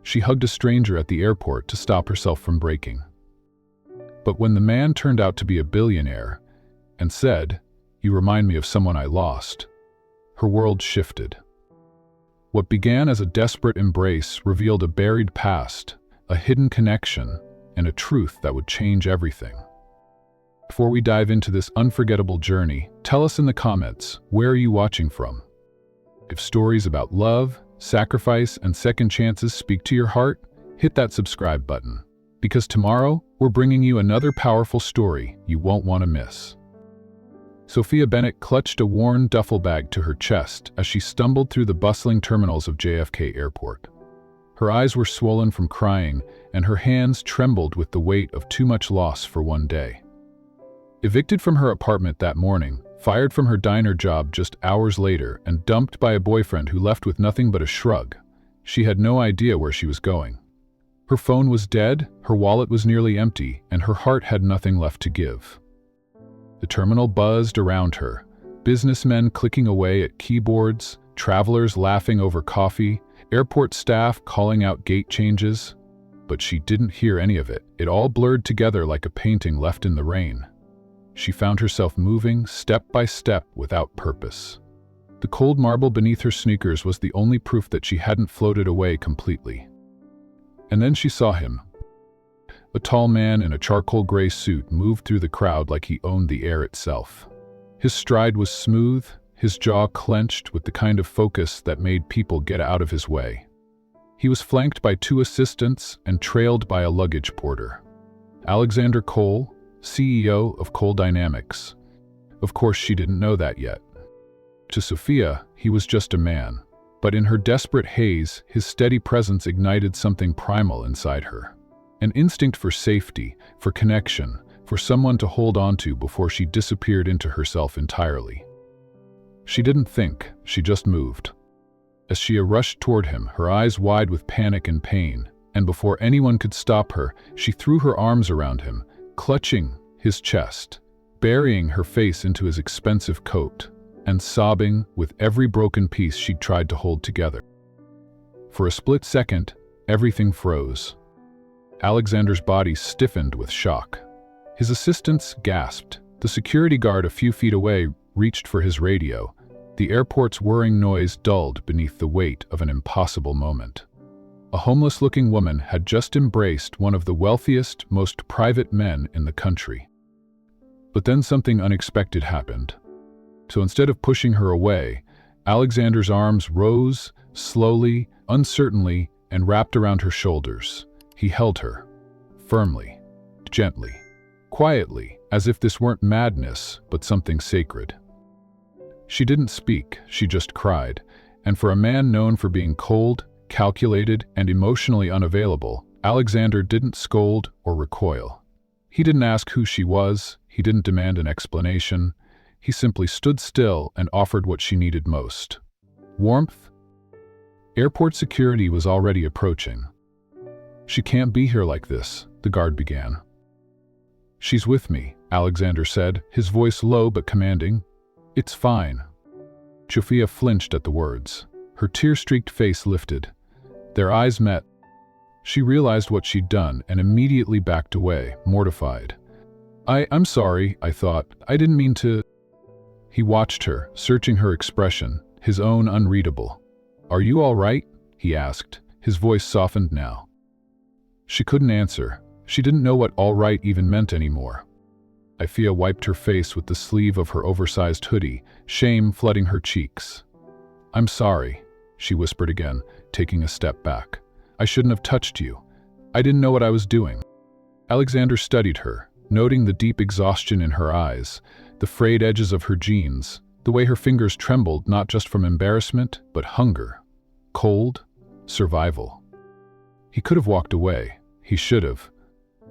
She hugged a stranger at the airport to stop herself from breaking. But when the man turned out to be a billionaire and said, "You remind me of someone I lost," her world shifted. What began as a desperate embrace revealed a buried past, a hidden connection, and a truth that would change everything. Before we dive into this unforgettable journey, tell us in the comments, where are you watching from? If stories about love, sacrifice, and second chances speak to your heart, hit that subscribe button. Because tomorrow, we're bringing you another powerful story you won't want to miss. Sophia Bennett clutched a worn duffel bag to her chest as she stumbled through the bustling terminals of JFK Airport. Her eyes were swollen from crying, and her hands trembled with the weight of too much loss for one day. Evicted from her apartment that morning, fired from her diner job just hours later, and dumped by a boyfriend who left with nothing but a shrug, she had no idea where she was going. Her phone was dead, her wallet was nearly empty, and her heart had nothing left to give. The terminal buzzed around her, businessmen clicking away at keyboards, travelers laughing over coffee, airport staff calling out gate changes. But she didn't hear any of it. It all blurred together like a painting left in the rain. She found herself moving step by step without purpose. The cold marble beneath her sneakers was the only proof that she hadn't floated away completely. And then she saw him. A tall man in a charcoal gray suit moved through the crowd like he owned the air itself. His stride was smooth, his jaw clenched with the kind of focus that made people get out of his way. He was flanked by 2 assistants and trailed by a luggage porter. Alexander Cole, CEO of Cole Dynamics. Of course, she didn't know that yet. To Sophia, he was just a man, but in her desperate haze, his steady presence ignited something primal inside her. An instinct for safety, for connection, for someone to hold on to before she disappeared into herself entirely. She didn't think, she just moved. As she rushed toward him, her eyes wide with panic and pain, and before anyone could stop her, she threw her arms around him, clutching his chest, burying her face into his expensive coat, and sobbing with every broken piece she'd tried to hold together. For a split second, everything froze. Alexander's body stiffened with shock. His assistants gasped. The security guard a few feet away reached for his radio. The airport's whirring noise dulled beneath the weight of an impossible moment. A homeless-looking woman had just embraced one of the wealthiest, most private men in the country. But then something unexpected happened. So instead of pushing her away, Alexander's arms rose, slowly, uncertainly, and wrapped around her shoulders. He held her, firmly, gently, quietly, as if this weren't madness, but something sacred. She didn't speak, she just cried, and for a man known for being cold, calculated, and emotionally unavailable, Alexander didn't scold or recoil. He didn't ask who she was, he didn't demand an explanation. He simply stood still and offered what she needed most: warmth. Airport security was already approaching. "She can't be here like this," the guard began. "She's with me," Alexander said, his voice low but commanding. "It's fine." Sophia flinched at the words. Her tear-streaked face lifted. Their eyes met. She realized what she'd done and immediately backed away, mortified. I'm sorry, I thought. I didn't mean to." He watched her, searching her expression, his own unreadable. "Are you all right?" he asked, his voice softened now. She couldn't answer. She didn't know what all right even meant anymore. Sophia wiped her face with the sleeve of her oversized hoodie, shame flooding her cheeks. "I'm sorry," she whispered again, taking a step back. "I shouldn't have touched you. I didn't know what I was doing." Alexander studied her, noting the deep exhaustion in her eyes, the frayed edges of her jeans, the way her fingers trembled not just from embarrassment, but hunger, cold, survival. He could have walked away. He should have.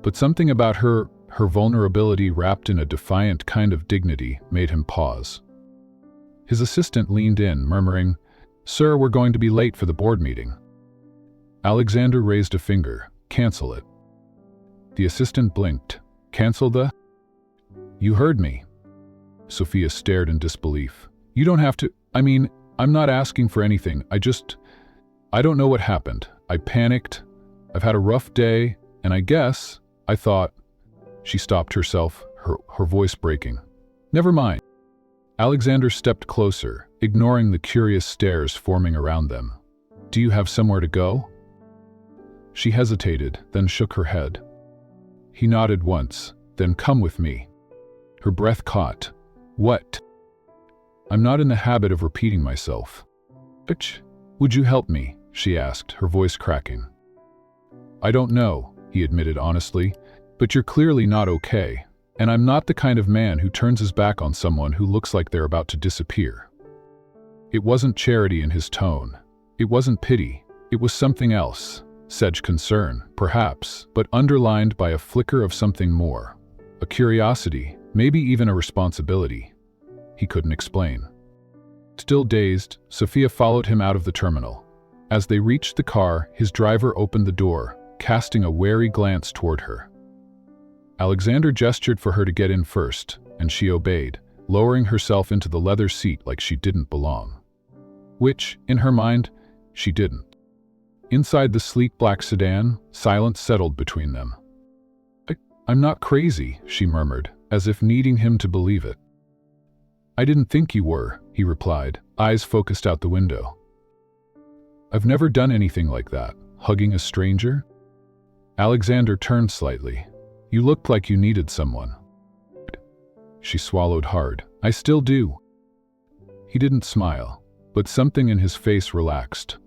But something about her vulnerability wrapped in a defiant kind of dignity, made him pause. His assistant leaned in, murmuring, "Sir, we're going to be late for the board meeting." Alexander raised a finger. "Cancel it." The assistant blinked. "Cancel the?" "You heard me." Sophia stared in disbelief. "You don't have to. I'm not asking for anything. I don't know what happened. I panicked. I've had a rough day, and I thought. She stopped herself, her voice breaking. Never mind. Alexander stepped closer, ignoring the curious stares forming around them. Do you have somewhere to go? She hesitated, then shook her head. He nodded once, then come with me. Her breath caught. What? I'm not in the habit of repeating myself. Would you help me? She asked, her voice cracking. I don't know, he admitted honestly, but you're clearly not okay, and I'm not the kind of man who turns his back on someone who looks like they're about to disappear. It wasn't charity in his tone. It wasn't pity. It was something else. Sedge concern, perhaps, but underlined by a flicker of something more. A curiosity, maybe even a responsibility. He couldn't explain. Still dazed, Sophia followed him out of the terminal. As they reached the car, his driver opened the door, casting a wary glance toward her. Alexander gestured for her to get in first, and she obeyed, lowering herself into the leather seat like she didn't belong. Which, in her mind, she didn't. Inside the sleek black sedan, silence settled between them. I'm not crazy, she murmured, as if needing him to believe it. I didn't think you were, he replied, eyes focused out the window. I've never done anything like that, hugging a stranger. Alexander turned slightly. You looked like you needed someone. She swallowed hard. I still do. He didn't smile, but something in his face relaxed.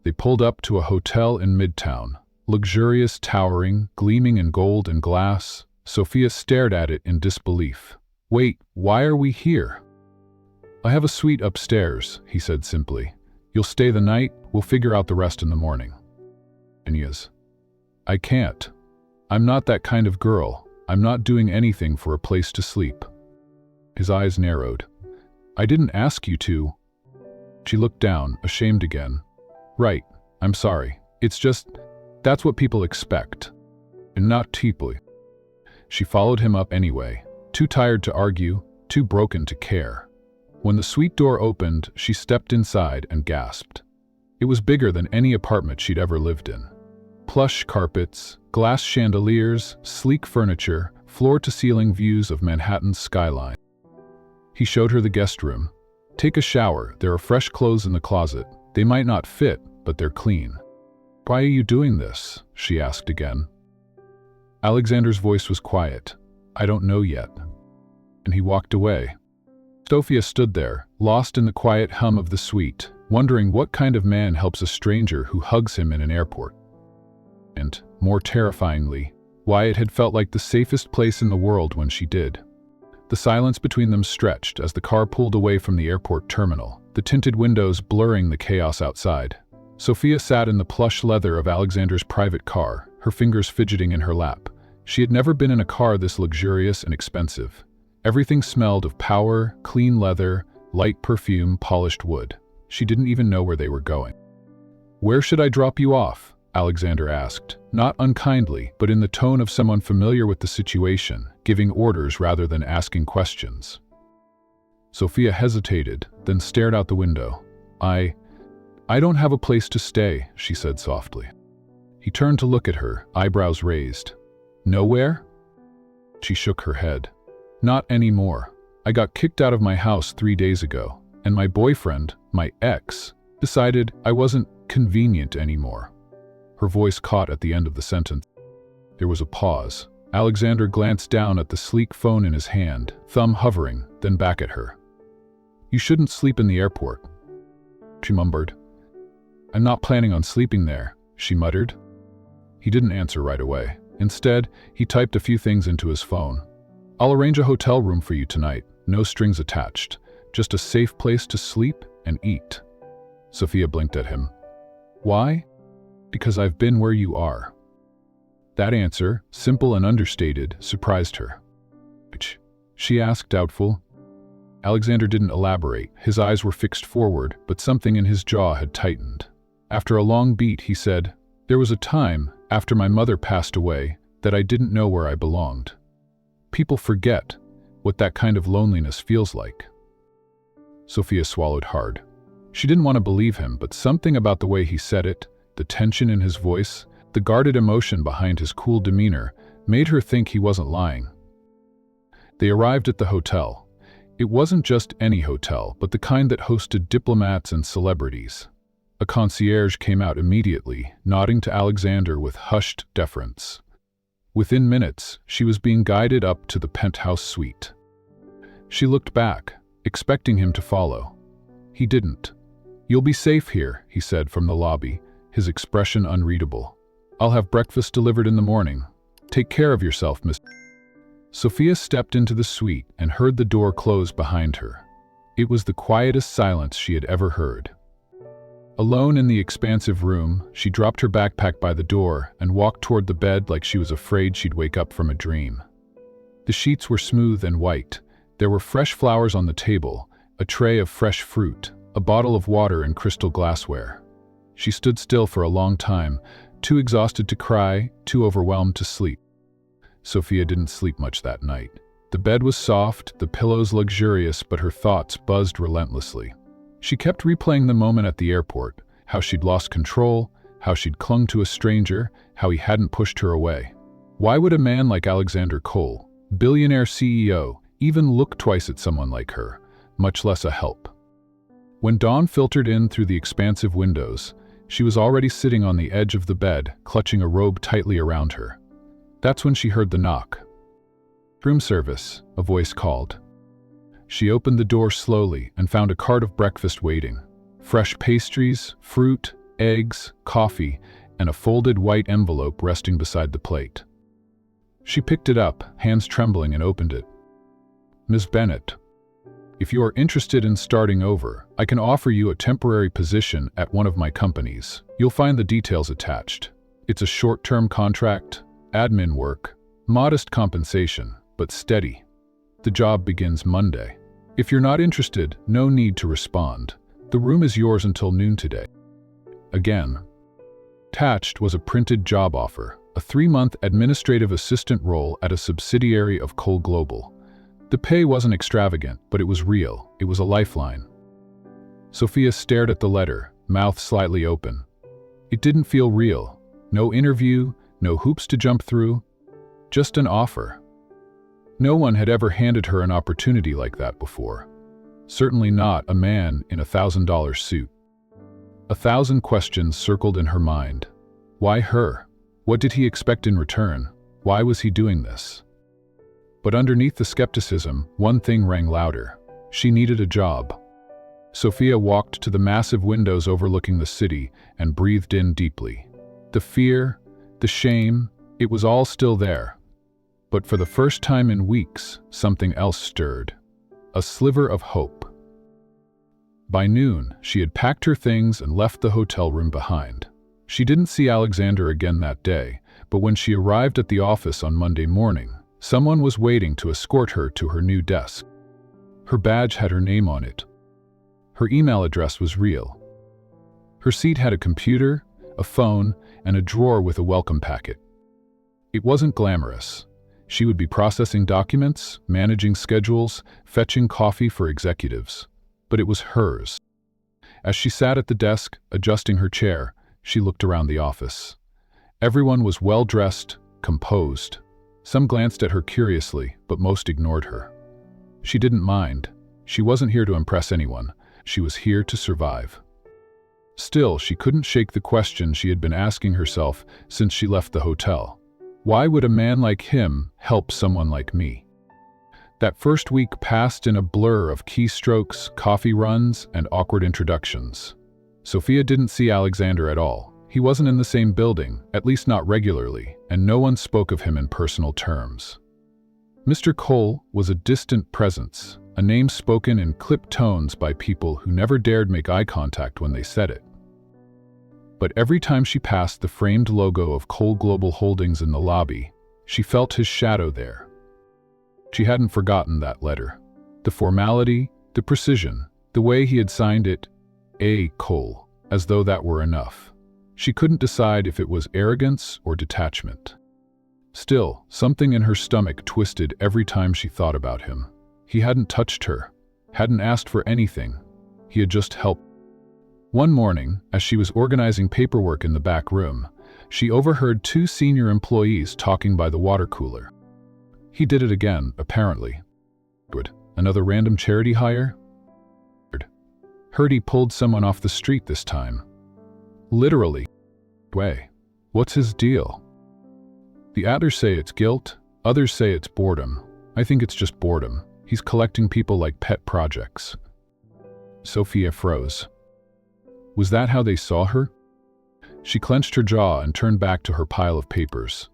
They pulled up to a hotel in Midtown, luxurious, towering, gleaming in gold and glass. Sophia stared at it in disbelief. Wait, why are we here? I have a suite upstairs, he said simply. You'll stay the night, we'll figure out the rest in the morning. And yes. I can't. I'm not that kind of girl. I'm not doing anything for a place to sleep. His eyes narrowed. I didn't ask you to. She looked down, ashamed again. Right, I'm sorry. It's just, that's what people expect. And not cheaply. She followed him up anyway, too tired to argue, too broken to care. When the suite door opened, she stepped inside and gasped. It was bigger than any apartment she'd ever lived in. Plush carpets, glass chandeliers, sleek furniture, floor-to-ceiling views of Manhattan's skyline. He showed her the guest room. Take a shower, there are fresh clothes in the closet. They might not fit, but they're clean. Why are you doing this? She asked again. Alexander's voice was quiet. I don't know yet. And he walked away. Sophia stood there, lost in the quiet hum of the suite, wondering what kind of man helps a stranger who hugs him in an airport. And, more terrifyingly, why it had felt like the safest place in the world when she did. The silence between them stretched as the car pulled away from the airport terminal, the tinted windows blurring the chaos outside. Sophia sat in the plush leather of Alexander's private car, her fingers fidgeting in her lap. She had never been in a car this luxurious and expensive. Everything smelled of power, clean leather, light perfume, polished wood. She didn't even know where they were going. Where should I drop you off? Alexander asked, not unkindly, but in the tone of someone familiar with the situation, giving orders rather than asking questions. Sophia hesitated, then stared out the window. I don't have a place to stay, she said softly. He turned to look at her, eyebrows raised. Nowhere? She shook her head. Not anymore. I got kicked out of my house 3 days ago, and my boyfriend, my ex, decided I wasn't convenient anymore. Her voice caught at the end of the sentence. There was a pause. Alexander glanced down at the sleek phone in his hand, thumb hovering, then back at her. You shouldn't sleep in the airport, she mumbled. I'm not planning on sleeping there, she muttered. He didn't answer right away. Instead, he typed a few things into his phone. I'll arrange a hotel room for you tonight, no strings attached, just a safe place to sleep and eat. Sophia blinked at him. Why? Because I've been where you are. That answer, simple and understated, surprised her. Which? She asked, doubtful. Alexander didn't elaborate. His eyes were fixed forward, but something in his jaw had tightened. After a long beat, he said, There was a time, after my mother passed away, that I didn't know where I belonged. People forget what that kind of loneliness feels like. Sophia swallowed hard. She didn't want to believe him, but something about the way he said it, the tension in his voice, the guarded emotion behind his cool demeanor, made her think he wasn't lying. They arrived at the hotel. It wasn't just any hotel, but the kind that hosted diplomats and celebrities. A concierge came out immediately, nodding to Alexander with hushed deference. Within minutes, she was being guided up to the penthouse suite. She looked back, expecting him to follow. He didn't. "You'll be safe here," he said from the lobby, his expression unreadable. "I'll have breakfast delivered in the morning. Take care of yourself, Miss." Sophia stepped into the suite and heard the door close behind her. It was the quietest silence she had ever heard. Alone in the expansive room, she dropped her backpack by the door and walked toward the bed like she was afraid she'd wake up from a dream. The sheets were smooth and white. There were fresh flowers on the table, a tray of fresh fruit, a bottle of water in crystal glassware. She stood still for a long time, too exhausted to cry, too overwhelmed to sleep. Sophia didn't sleep much that night. The bed was soft, the pillows luxurious, but her thoughts buzzed relentlessly. She kept replaying the moment at the airport, how she'd lost control, how she'd clung to a stranger, how he hadn't pushed her away. Why would a man like Alexander Cole, billionaire CEO, even look twice at someone like her, much less a help? When dawn filtered in through the expansive windows, she was already sitting on the edge of the bed, clutching a robe tightly around her. That's when she heard the knock. "Room service," a voice called. She opened the door slowly and found a cart of breakfast waiting. Fresh pastries, fruit, eggs, coffee, and a folded white envelope resting beside the plate. She picked it up, hands trembling, and opened it. "Ms. Bennett, if you are interested in starting over, I can offer you a temporary position at one of my companies. You'll find the details attached. It's a short-term contract, admin work, modest compensation, but steady. The job begins Monday. If you're not interested, no need to respond. The room is yours until noon today." Again. Attached was a printed job offer, a 3-month administrative assistant role at a subsidiary of Cole Global. The pay wasn't extravagant, but it was real. It was a lifeline. Sophia stared at the letter, mouth slightly open. It didn't feel real. No interview, no hoops to jump through, just an offer. No one had ever handed her an opportunity like that before. Certainly not a man in a $1,000 suit. 1,000 questions circled in her mind. Why her? What did he expect in return? Why was he doing this? But underneath the skepticism, one thing rang louder. She needed a job. Sophia walked to the massive windows overlooking the city and breathed in deeply. The fear, the shame, it was all still there. But for the first time in weeks, something else stirred. A sliver of hope. By noon, she had packed her things and left the hotel room behind. She didn't see Alexander again that day, but when she arrived at the office on Monday morning, someone was waiting to escort her to her new desk. Her badge had her name on it. Her email address was real. Her seat had a computer, a phone, and a drawer with a welcome packet. It wasn't glamorous. She would be processing documents, managing schedules, fetching coffee for executives. But it was hers. As she sat at the desk, adjusting her chair, she looked around the office. Everyone was well-dressed, composed. Some glanced at her curiously, but most ignored her. She didn't mind. She wasn't here to impress anyone. She was here to survive. Still, she couldn't shake the question she had been asking herself since she left the hotel. Why would a man like him help someone like me? That first week passed in a blur of keystrokes, coffee runs, and awkward introductions. Sophia didn't see Alexander at all. He wasn't in the same building, at least not regularly, and no one spoke of him in personal terms. Mr. Cole was a distant presence, a name spoken in clipped tones by people who never dared make eye contact when they said it. But every time she passed the framed logo of Cole Global Holdings in the lobby, she felt his shadow there. She hadn't forgotten that letter. The formality, the precision, the way he had signed it, A. Cole, as though that were enough. She couldn't decide if it was arrogance or detachment. Still, something in her stomach twisted every time she thought about him. He hadn't touched her, hadn't asked for anything. He had just helped. One morning, as she was organizing paperwork in the back room, she overheard two senior employees talking by the water cooler. He did it again, apparently. Good. Another random charity hire? Heard he pulled someone off the street this time. Literally. Way. What's his deal? The others say it's guilt, others say it's boredom. I think it's just boredom. He's collecting people like pet projects. Sophia froze. Was that how they saw her? She clenched her jaw and turned back to her pile of papers.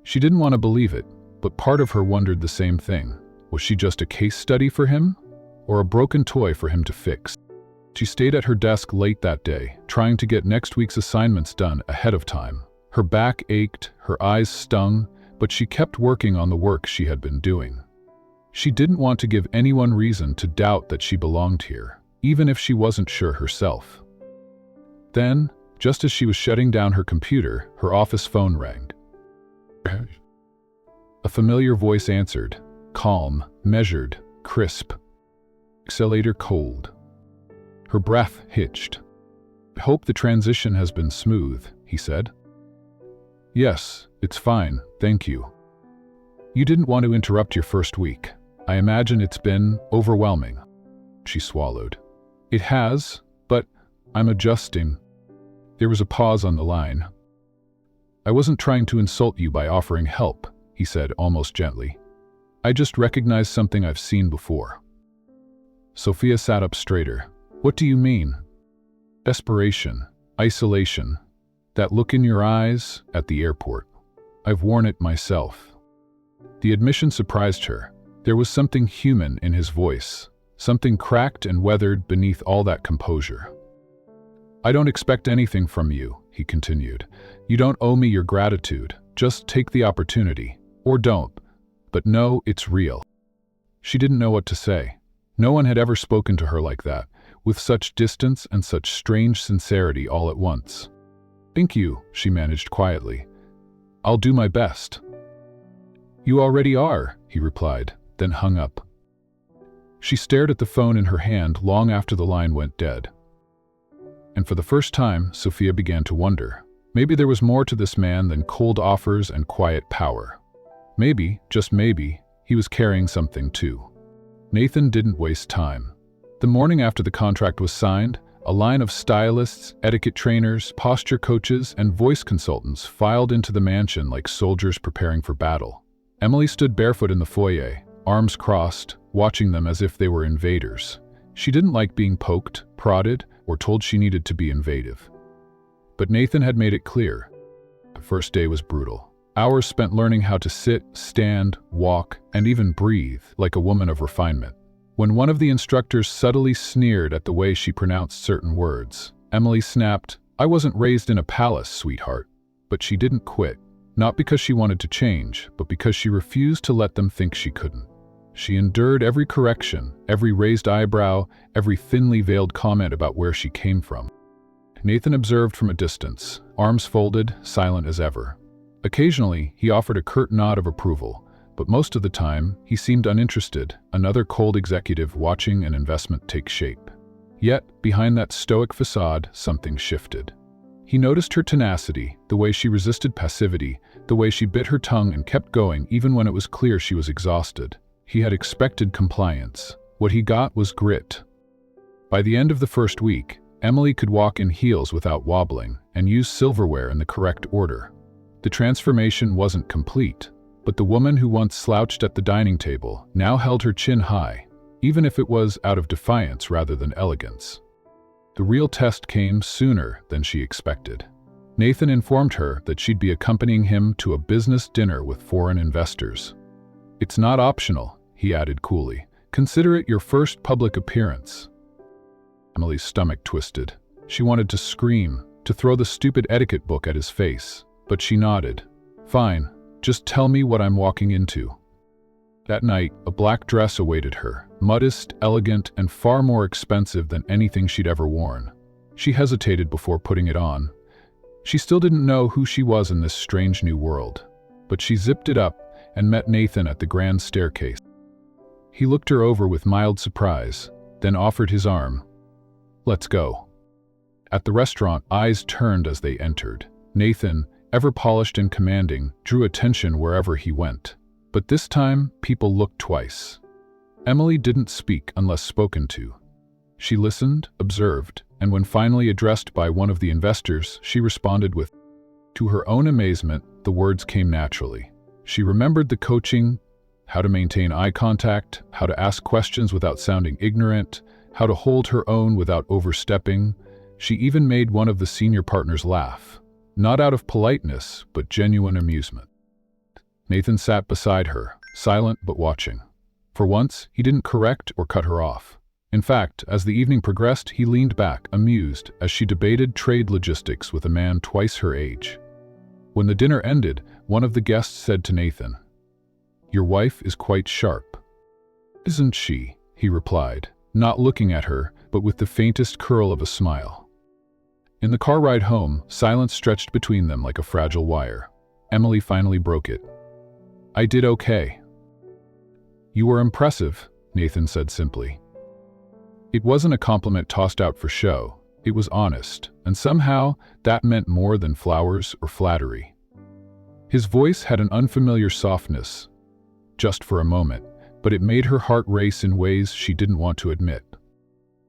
She didn't want to believe it, but part of her wondered the same thing. Was she just a case study for him? Or a broken toy for him to fix? She stayed at her desk late that day, trying to get next week's assignments done ahead of time. Her back ached, her eyes stung, but she kept working on the work she had been doing. She didn't want to give anyone reason to doubt that she belonged here, even if she wasn't sure herself. Then, just as she was shutting down her computer, her office phone rang. A familiar voice answered, calm, measured, crisp. Accelerator cold. Her breath hitched. I hope the transition has been smooth, he said. Yes, it's fine, thank you. You didn't want to interrupt your first week. I imagine it's been overwhelming. She swallowed. It has, but I'm adjusting. There was a pause on the line. I wasn't trying to insult you by offering help, he said almost gently. I just recognized something I've seen before. Sophia sat up straighter. What do you mean? Desperation, isolation, that look in your eyes at the airport. I've worn it myself. The admission surprised her. There was something human in his voice, something cracked and weathered beneath all that composure. I don't expect anything from you, he continued. You don't owe me your gratitude. Just take the opportunity. Or don't. But know it's real. She didn't know what to say. No one had ever spoken to her like that, with such distance and such strange sincerity all at once. Thank you, she managed quietly. I'll do my best. You already are, he replied, then hung up. She stared at the phone in her hand long after the line went dead. And for the first time, Sophia began to wonder. Maybe there was more to this man than cold offers and quiet power. Maybe, just maybe, he was carrying something too. Nathan didn't waste time. The morning after the contract was signed, a line of stylists, etiquette trainers, posture coaches, and voice consultants filed into the mansion like soldiers preparing for battle. Emily stood barefoot in the foyer, arms crossed, watching them as if they were invaders. She didn't like being poked, prodded, or told she needed to be invasive. But Nathan had made it clear. The first day was brutal. Hours spent learning how to sit, stand, walk, and even breathe like a woman of refinement. When one of the instructors subtly sneered at the way she pronounced certain words, Emily snapped, I wasn't raised in a palace, sweetheart. But she didn't quit. Not because she wanted to change, but because she refused to let them think she couldn't. She endured every correction, every raised eyebrow, every thinly veiled comment about where she came from. Nathan observed from a distance, arms folded, silent as ever. Occasionally, he offered a curt nod of approval, but most of the time, he seemed uninterested, another cold executive watching an investment take shape. Yet, behind that stoic facade, something shifted. He noticed her tenacity, the way she resisted passivity, the way she bit her tongue and kept going even when it was clear she was exhausted. He had expected compliance. What he got was grit. By the end of the first week, Emily could walk in heels without wobbling and use silverware in the correct order. The transformation wasn't complete, but the woman who once slouched at the dining table now held her chin high, even if it was out of defiance rather than elegance. The real test came sooner than she expected. Nathan informed her that she'd be accompanying him to a business dinner with foreign investors. It's not optional, he added coolly. Consider it your first public appearance. Emily's stomach twisted. She wanted to scream, to throw the stupid etiquette book at his face, but she nodded. Fine, just tell me what I'm walking into. That night, a black dress awaited her, modest, elegant, and far more expensive than anything she'd ever worn. She hesitated before putting it on. She still didn't know who she was in this strange new world, but she zipped it up and met Nathan at the grand staircase. He looked her over with mild surprise, then offered his arm. Let's go. At the restaurant, eyes turned as they entered. Nathan, ever polished and commanding, drew attention wherever he went. But this time, people looked twice. Emily didn't speak unless spoken to. She listened, observed, and when finally addressed by one of the investors, she responded with, to her own amazement, the words came naturally. She remembered the coaching, how to maintain eye contact, how to ask questions without sounding ignorant, how to hold her own without overstepping. She even made one of the senior partners laugh, not out of politeness, but genuine amusement. Nathan sat beside her, silent but watching. For once, he didn't correct or cut her off. In fact, as the evening progressed, he leaned back, amused, as she debated trade logistics with a man twice her age. When the dinner ended, one of the guests said to Nathan, "Your wife is quite sharp." "Isn't she?" he replied, not looking at her, but with the faintest curl of a smile. In the car ride home, silence stretched between them like a fragile wire. Emily finally broke it. "I did okay." "You were impressive," Nathan said simply. It wasn't a compliment tossed out for show. It was honest, and somehow that meant more than flowers or flattery. His voice had an unfamiliar softness, just for a moment, but it made her heart race in ways she didn't want to admit.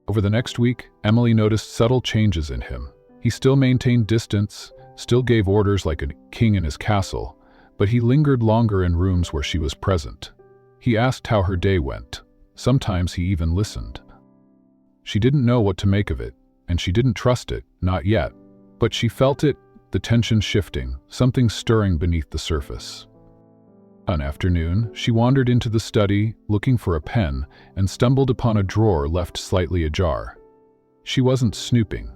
Over the next week, Emily noticed subtle changes in him. He still maintained distance, still gave orders like a king in his castle, but he lingered longer in rooms where she was present. He asked how her day went. Sometimes he even listened. She didn't know what to make of it, and she didn't trust it, not yet. But she felt it, the tension shifting, something stirring beneath the surface. One afternoon, she wandered into the study, looking for a pen, and stumbled upon a drawer left slightly ajar. She wasn't snooping,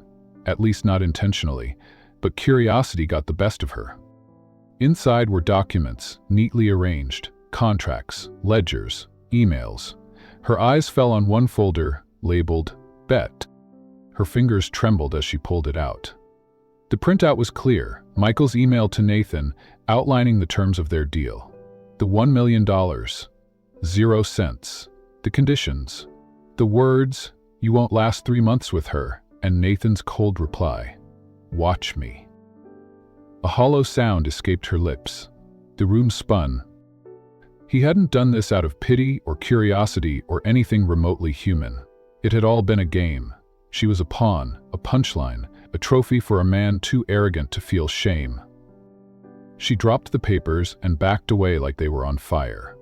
at least not intentionally, but curiosity got the best of her. Inside were documents, neatly arranged, contracts, ledgers, emails. Her eyes fell on one folder, labeled Bet. Her fingers trembled as she pulled it out. The printout was clear, Michael's email to Nathan, outlining the terms of their deal. The $1 million, 0 cents. The conditions. The words, "You won't last 3 months with her," and Nathan's cold reply, "Watch me." A hollow sound escaped her lips. The room spun. He hadn't done this out of pity or curiosity or anything remotely human. It had all been a game. She was a pawn, a punchline, a trophy for a man too arrogant to feel shame. She dropped the papers and backed away like they were on fire.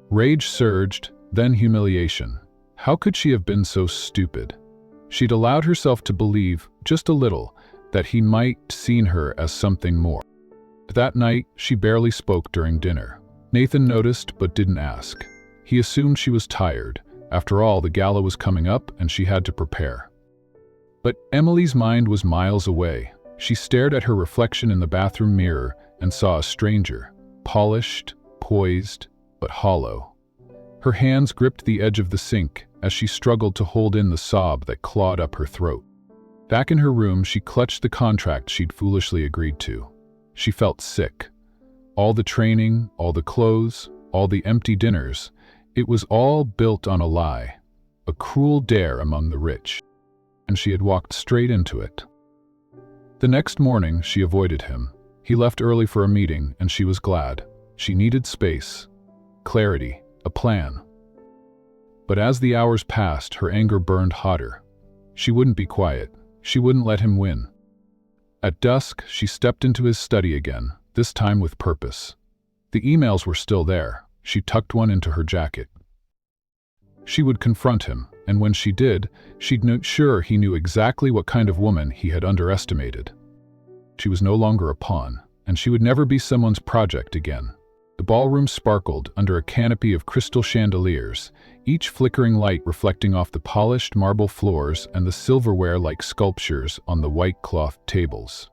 Rage surged, then humiliation. How could she have been so stupid? She'd allowed herself to believe, just a little, that he might seen her as something more. That night, she barely spoke during dinner. Nathan noticed but didn't ask. He assumed she was tired. After all, the gala was coming up and she had to prepare. But Emily's mind was miles away. She stared at her reflection in the bathroom mirror and saw a stranger, polished, poised, but hollow. Her hands gripped the edge of the sink as she struggled to hold in the sob that clawed up her throat. Back in her room, she clutched the contract she'd foolishly agreed to. She felt sick. All the training, all the clothes, all the empty dinners, it was all built on a lie, a cruel dare among the rich. And she had walked straight into it. The next morning, she avoided him. He left early for a meeting, and she was glad. She needed space, clarity, a plan. But as the hours passed, her anger burned hotter. She wouldn't be quiet. She wouldn't let him win. At dusk, she stepped into his study again, this time with purpose. The emails were still there. She tucked one into her jacket. She would confront him, and when she did, she'd make sure he knew exactly what kind of woman he had underestimated. She was no longer a pawn, and she would never be someone's project again. The ballroom sparkled under a canopy of crystal chandeliers, each flickering light reflecting off the polished marble floors and the silverware like sculptures on the white cloth tables.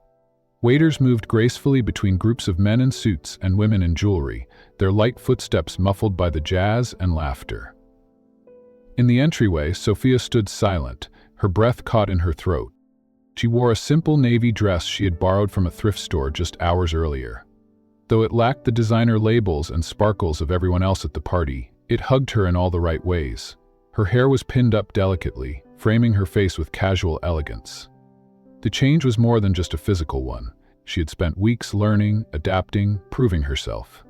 Waiters moved gracefully between groups of men in suits and women in jewelry, their light footsteps muffled by the jazz and laughter. In the entryway, Sophia stood silent, her breath caught in her throat. She wore a simple navy dress she had borrowed from a thrift store just hours earlier. Though it lacked the designer labels and sparkles of everyone else at the party, it hugged her in all the right ways. Her hair was pinned up delicately, framing her face with casual elegance. The change was more than just a physical one. She had spent weeks learning, adapting, proving herself.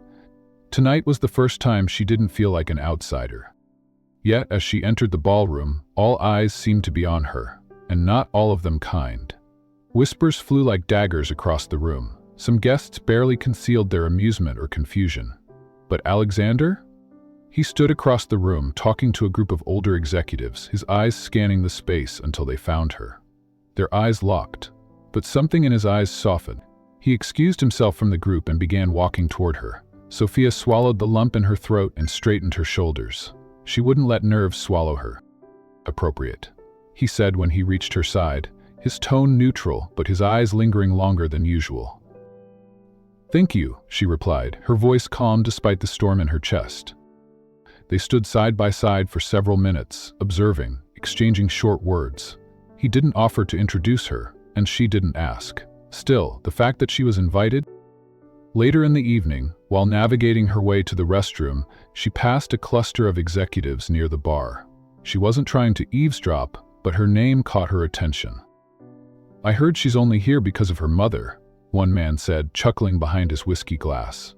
Tonight was the first time she didn't feel like an outsider. Yet, as she entered the ballroom, all eyes seemed to be on her, and not all of them kind. Whispers flew like daggers across the room. Some guests barely concealed their amusement or confusion. But Alexander? He stood across the room, talking to a group of older executives, his eyes scanning the space until they found her. Their eyes locked, but something in his eyes softened. He excused himself from the group and began walking toward her. Sophia swallowed the lump in her throat and straightened her shoulders. She wouldn't let nerves swallow her. "Appropriate," he said when he reached her side, his tone neutral, but his eyes lingering longer than usual. "Thank you," she replied, her voice calm despite the storm in her chest. They stood side by side for several minutes, observing, exchanging short words. He didn't offer to introduce her, and she didn't ask. Still, the fact that she was invited. Later in the evening, while navigating her way to the restroom, she passed a cluster of executives near the bar. She wasn't trying to eavesdrop, but her name caught her attention. "I heard she's only here because of her mother," one man said, chuckling behind his whiskey glass.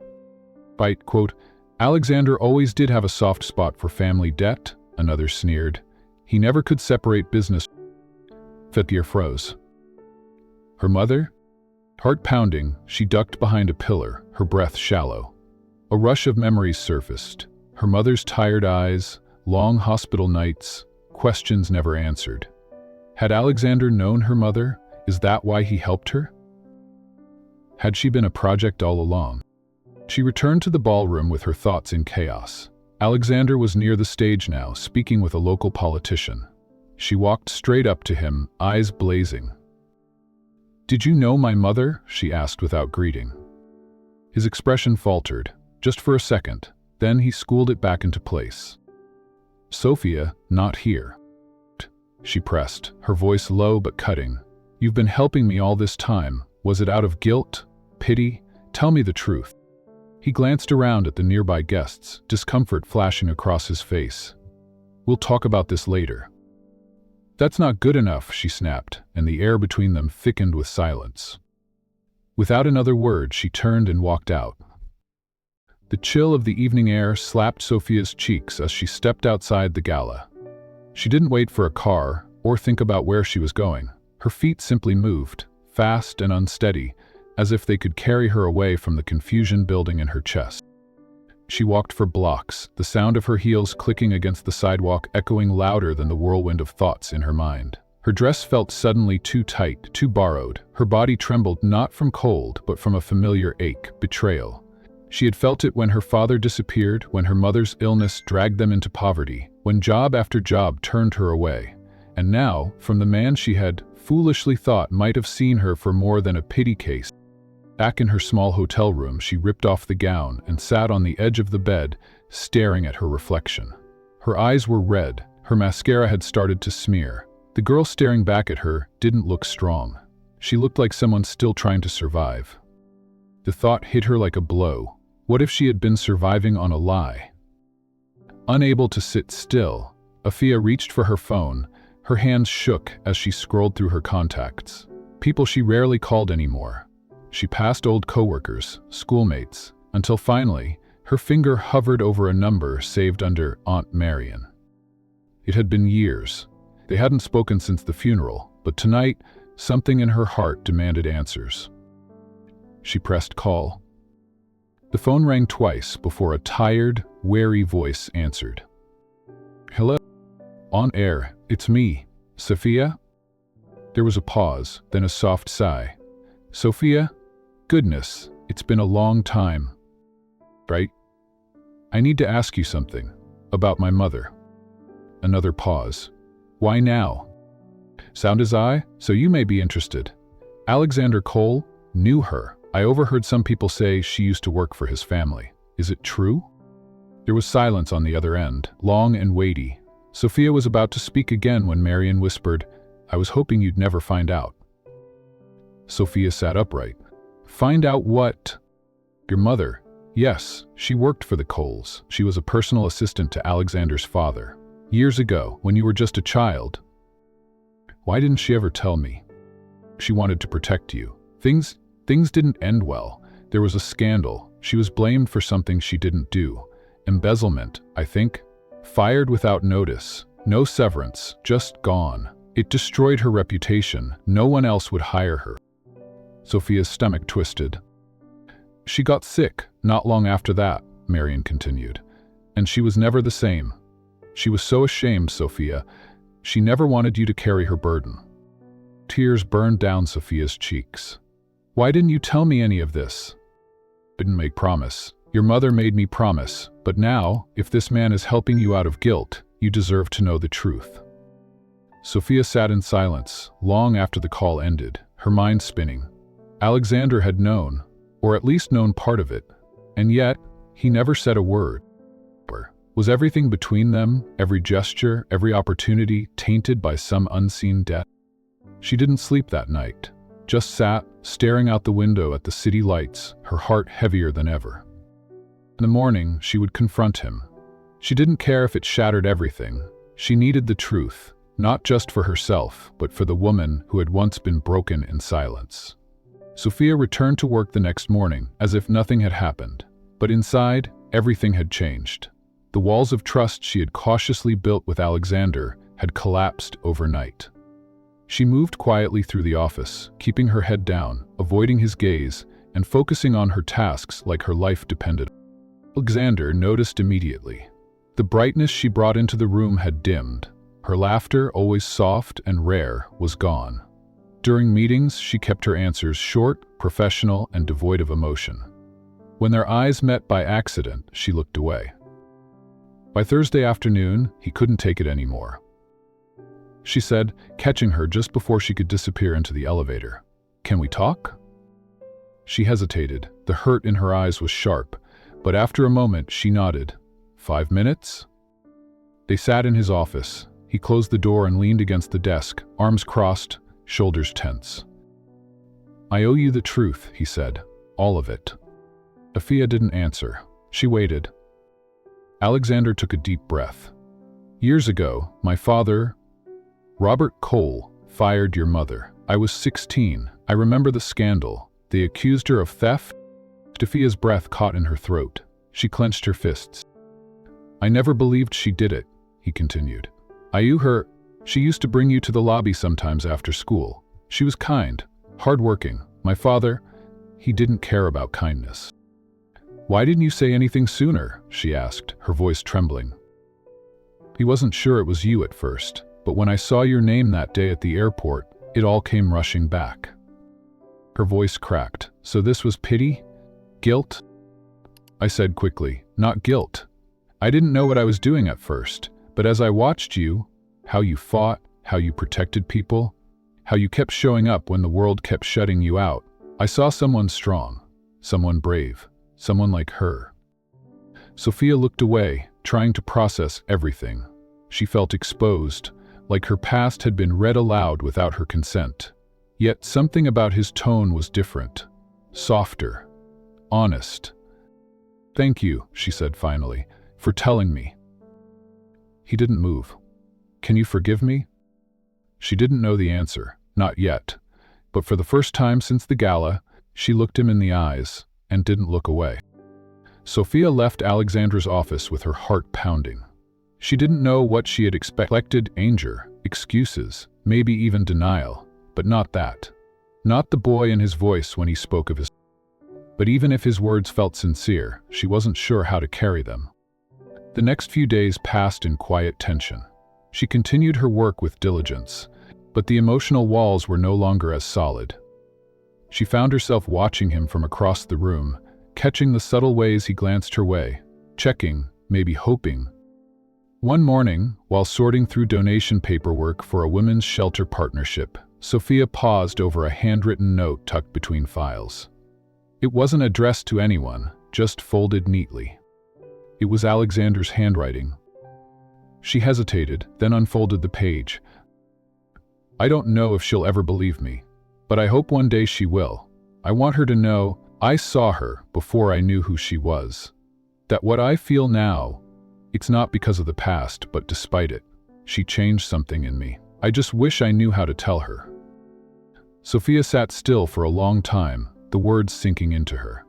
Quote, "Alexander always did have a soft spot for family debt," another sneered. "He never could separate business." Sophia froze. Her mother? Heart pounding, she ducked behind a pillar, her breath shallow. A rush of memories surfaced. Her mother's tired eyes, long hospital nights, questions never answered. Had Alexander known her mother? Is that why he helped her? Had she been a project all along? She returned to the ballroom with her thoughts in chaos. Alexander was near the stage now, speaking with a local politician. She walked straight up to him, eyes blazing. "Did you know my mother?" she asked without greeting. His expression faltered, just for a second, then he schooled it back into place. "Sophia, not here." She pressed, her voice low but cutting. "You've been helping me all this time. Was it out of guilt? Pity? Tell me the truth." He glanced around at the nearby guests, discomfort flashing across his face. "We'll talk about this later." "That's not good enough," she snapped, and the air between them thickened with silence. Without another word, she turned and walked out. The chill of the evening air slapped Sophia's cheeks as she stepped outside the gala. She didn't wait for a car or think about where she was going. Her feet simply moved, fast and unsteady, as if they could carry her away from the confusion building in her chest. She walked for blocks, the sound of her heels clicking against the sidewalk echoing louder than the whirlwind of thoughts in her mind. Her dress felt suddenly too tight, too borrowed. Her body trembled not from cold, but from a familiar ache, betrayal. She had felt it when her father disappeared, when her mother's illness dragged them into poverty, when job after job turned her away. And now, from the man she had foolishly thought might have seen her for more than a pity case. Back in her small hotel room, she ripped off the gown and sat on the edge of the bed, staring at her reflection. Her eyes were red, her mascara had started to smear. The girl staring back at her didn't look strong. She looked like someone still trying to survive. The thought hit her like a blow. What if she had been surviving on a lie? Unable to sit still, Sophia reached for her phone. Her hands shook as she scrolled through her contacts. People she rarely called anymore. She passed old coworkers, schoolmates, until finally, her finger hovered over a number saved under Aunt Marion. It had been years. They hadn't spoken since the funeral, but tonight, something in her heart demanded answers. She pressed call. The phone rang twice before a tired, wary voice answered. "Hello? On air, it's me, Sophia?" There was a pause, then a soft sigh. "Sophia? Goodness, it's been a long time. Right? I need to ask you something. About my mother." Another pause. "Why now?" "Sound as I? So you may be interested. Alexander Cole knew her. I overheard some people say she used to work for his family. Is it true?" There was silence on the other end, long and weighty. Sophia was about to speak again when Marion whispered, "I was hoping you'd never find out." Sophia sat upright. "Find out what?" "Your mother. Yes, she worked for the Coles. She was a personal assistant to Alexander's father. Years ago, when you were just a child." "Why didn't she ever tell me?" She wanted to protect you. Things didn't end well. There was a scandal. She was blamed for something she didn't do. Embezzlement, I think. Fired without notice. No severance, just gone. It destroyed her reputation. No one else would hire her. Sophia's stomach twisted. She got sick not long after that, Marion continued, and she was never the same. She was so ashamed, Sophia. She never wanted you to carry her burden. Tears burned down Sophia's cheeks. Why didn't you tell me any of this? Didn't make promise. Your mother made me promise, but now, if this man is helping you out of guilt, you deserve to know the truth. Sophia sat in silence, long after the call ended, her mind spinning. Alexander had known, or at least known part of it, and yet, he never said a word. Was everything between them, every gesture, every opportunity, tainted by some unseen debt? She didn't sleep that night, just sat, staring out the window at the city lights, her heart heavier than ever. In the morning, she would confront him. She didn't care if it shattered everything. She needed the truth, not just for herself, but for the woman who had once been broken in silence. Sophia returned to work the next morning, as if nothing had happened. But inside, everything had changed. The walls of trust she had cautiously built with Alexander had collapsed overnight. She moved quietly through the office, keeping her head down, avoiding his gaze, and focusing on her tasks like her life depended. Alexander noticed immediately. The brightness she brought into the room had dimmed. Her laughter, always soft and rare, was gone. During meetings, she kept her answers short, professional, and devoid of emotion. When their eyes met by accident, she looked away. By Thursday afternoon, he couldn't take it anymore. She said, catching her just before she could disappear into the elevator. "Can we talk?" She hesitated. The hurt in her eyes was sharp, but after a moment she nodded. 5 minutes? They sat in his office. He closed the door and leaned against the desk, arms crossed, shoulders tense. "I owe you the truth," he said. "All of it." Sophia didn't answer. She waited. Alexander took a deep breath. "Years ago, my father, Robert Cole, fired your mother. I was 16. I remember the scandal. They accused her of theft." Sophia's breath caught in her throat. She clenched her fists. "I never believed she did it," he continued. "I owe her. She used to bring you to the lobby sometimes after school. She was kind, hardworking. My father, he didn't care about kindness." "Why didn't you say anything sooner?" she asked, her voice trembling. "He wasn't sure it was you at first, but when I saw your name that day at the airport, it all came rushing back." Her voice cracked. "So this was pity? Guilt?" I said quickly, "Not guilt. I didn't know what I was doing at first, but as I watched you, how you fought, how you protected people, how you kept showing up when the world kept shutting you out, I saw someone strong, someone brave. Someone like her." Sophia looked away, trying to process everything. She felt exposed, like her past had been read aloud without her consent. Yet something about his tone was different, softer, honest. "Thank you," she said finally, "for telling me." He didn't move. "Can you forgive me?" She didn't know the answer, not yet. But for the first time since the gala, she looked him in the eyes and didn't look away. Sophia left Alexander's office with her heart pounding. She didn't know what she had expected: anger, excuses, maybe even denial, but not that. Not the boy in his voice when he spoke of his. But even if his words felt sincere, she wasn't sure how to carry them. The next few days passed in quiet tension. She continued her work with diligence, but the emotional walls were no longer as solid. She found herself watching him from across the room, catching the subtle ways he glanced her way, checking, maybe hoping. One morning, while sorting through donation paperwork for a women's shelter partnership, Sophia paused over a handwritten note tucked between files. It wasn't addressed to anyone, just folded neatly. It was Alexander's handwriting. She hesitated, then unfolded the page. "I don't know if she'll ever believe me, but I hope one day she will. I want her to know I saw her before I knew who she was. That what I feel now, it's not because of the past, but despite it. She changed something in me. I just wish I knew how to tell her." Sophia sat still for a long time, the words sinking into her.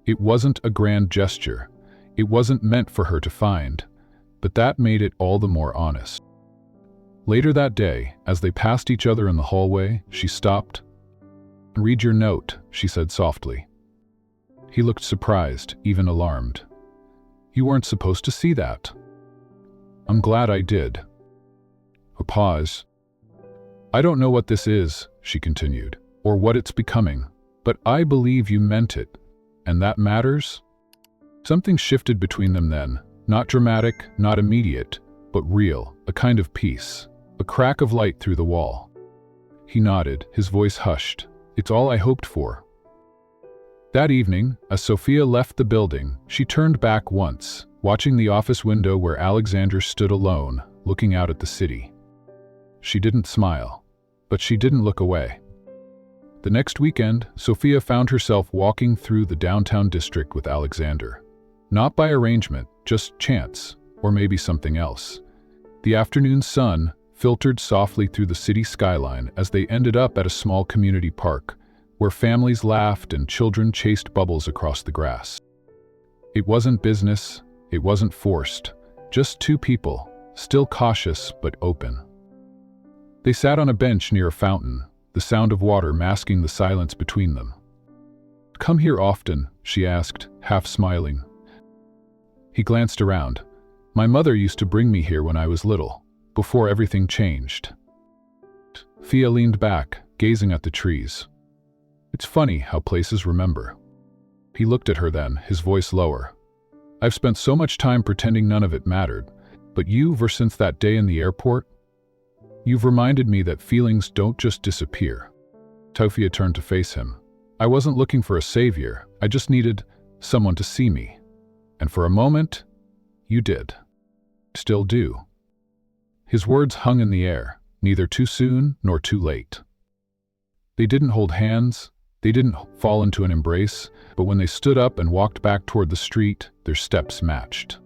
It wasn't a grand gesture. It wasn't meant for her to find, but that made it all the more honest. Later that day, as they passed each other in the hallway, she stopped. "Read your note," she said softly. He looked surprised, even alarmed. "You weren't supposed to see that." "I'm glad I did." A pause. "I don't know what this is," she continued, "or what it's becoming, but I believe you meant it, and that matters." Something shifted between them then, not dramatic, not immediate, but real, a kind of peace, a crack of light through the wall. He nodded, his voice hushed. "It's all I hoped for." That evening, as Sophia left the building, she turned back once, watching the office window where Alexander stood alone, looking out at the city. She didn't smile, but she didn't look away. The next weekend, Sophia found herself walking through the downtown district with Alexander. Not by arrangement, just chance, or maybe something else. The afternoon sun filtered softly through the city skyline as they ended up at a small community park, where families laughed and children chased bubbles across the grass. It wasn't business, it wasn't forced, just two people, still cautious but open. They sat on a bench near a fountain, the sound of water masking the silence between them. "Come here often?" she asked, half smiling. He glanced around. "My mother used to bring me here when I was little, before everything changed." Sophia leaned back, gazing at the trees. "It's funny how places remember." He looked at her then, his voice lower. "I've spent so much time pretending none of it mattered, but ever since that day in the airport, you've reminded me that feelings don't just disappear." Sophia turned to face him. "I wasn't looking for a savior, I just needed someone to see me. And for a moment, you did. Still do." His words hung in the air, neither too soon nor too late. They didn't hold hands, they didn't fall into an embrace, but when they stood up and walked back toward the street, their steps matched.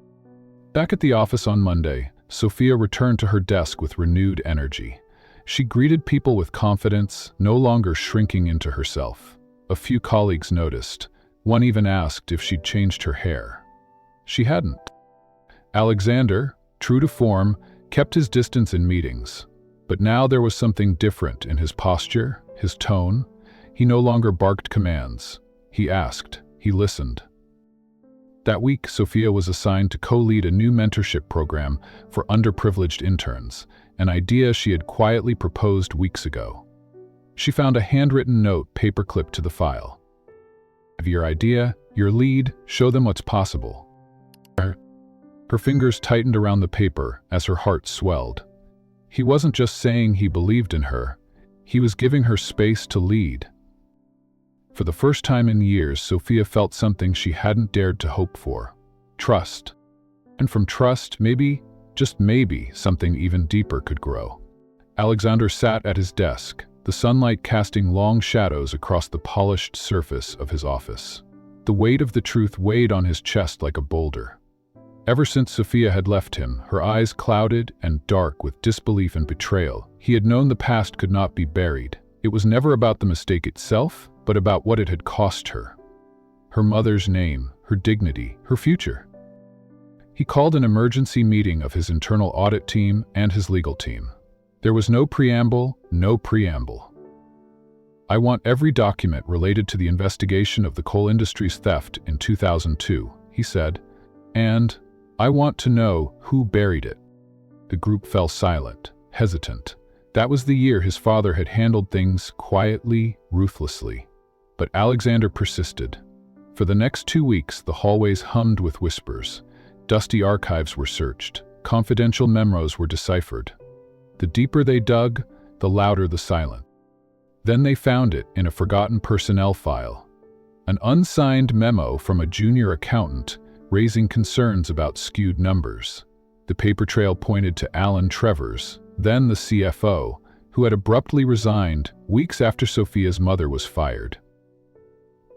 Back at the office on Monday, Sophia returned to her desk with renewed energy. She greeted people with confidence, no longer shrinking into herself. A few colleagues noticed. One even asked if she'd changed her hair. She hadn't. Alexander, true to form, kept his distance in meetings. But now there was something different in his posture, his tone. He no longer barked commands. He asked, he listened. That week, Sophia was assigned to co-lead a new mentorship program for underprivileged interns, an idea she had quietly proposed weeks ago. She found a handwritten note paper-clipped to the file. "Have your idea, your lead, show them what's possible." Her fingers tightened around the paper as her heart swelled. He wasn't just saying he believed in her, he was giving her space to lead. For the first time in years, Sophia felt something she hadn't dared to hope for. Trust. And from trust, maybe, just maybe, something even deeper could grow. Alexander sat at his desk, the sunlight casting long shadows across the polished surface of his office. The weight of the truth weighed on his chest like a boulder. Ever since Sophia had left him, her eyes clouded and dark with disbelief and betrayal, he had known the past could not be buried. It was never about the mistake itself, but about what it had cost her. Her mother's name, her dignity, her future. He called an emergency meeting of his internal audit team and his legal team. There was no preamble, no preamble. "I want every document related to the investigation of the coal industry's theft in 2002, he said, "and I want to know who buried it." The group fell silent, hesitant. That was the year his father had handled things quietly, ruthlessly. But Alexander persisted. For the next 2 weeks, the hallways hummed with whispers. Dusty archives were searched. Confidential memos were deciphered. The deeper they dug, the louder the silence. Then they found it in a forgotten personnel file. An unsigned memo from a junior accountant raising concerns about skewed numbers. The paper trail pointed to Alan Trevors, then the CFO, who had abruptly resigned weeks after Sophia's mother was fired.